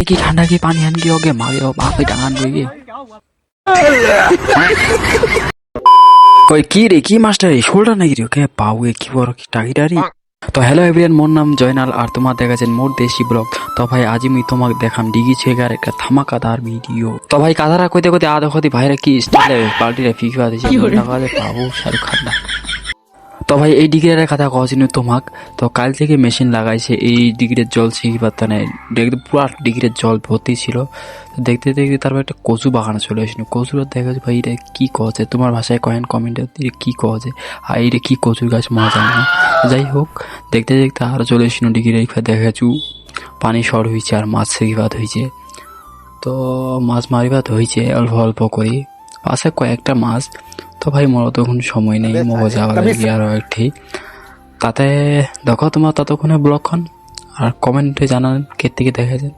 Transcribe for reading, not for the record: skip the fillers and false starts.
কি ঠান্ডা কি পানি আন কি ওকে মাগে ও বাপে টাঙান গই কই কি রে কি মাস্টার এই শোলটা নাকি রে ওকে পাউয়ে কি বড় কি টাকিটারি। তো হ্যালো এভরিওয়ান, মোর নাম জয়নাল আর তোমার দেখাচ্ছেন মোর দেশি ব্লগ। তো ভাই আজ আমি তোমাকে দেখাম ডিগি ছেগার একটা ধামাকাদার ভিডিও। তো ভাই কাদারা কইতে কইতে আধ খতি ভাইরা কি স্টাইলে পাল্টিরে ফিফা দিছে টাকালে পাবো শাহরুখ খান না। তো ভাই এই ডিগ্রির কথা কছিল তোমাক। তো কাল থেকে মেশিন লাগাইছে এই ডিগ্রির জল ছিঁকি পাত্তা নেই, দেখতে পুরো ডিগ্রির জল ভর্তি ছিল। দেখতে দেখতে তারপর একটা কচু বাগানে চলে আসিনি। কচুর দেখা যাচ্ছে ভাই এটা কি কছে, তোমার ভাষায় কয়েন কমেন্টে কি কছে আর এইটা কি কচুর গাছ মা জানি না। যাই হোক দেখতে দেখতে আরও চলে আসিনি ডিগ্রির এইখানে দেখাচু পানি শর্ট হয়েছে আর মাছ ছিঁকি ভাত হয়েছে। তো মাছ মারি ভাত হয়েছে অল্প অল্প করে, আছে কয়েকটা মাছ। তো ভাই মোর তখন সময় নেই, মগজ যাওয়ার লাগে আরও একটি। তাতে দেখো তোমার ততক্ষণে ব্লগখন আর কমেন্টে জানান কে থেকে দেখেছেন।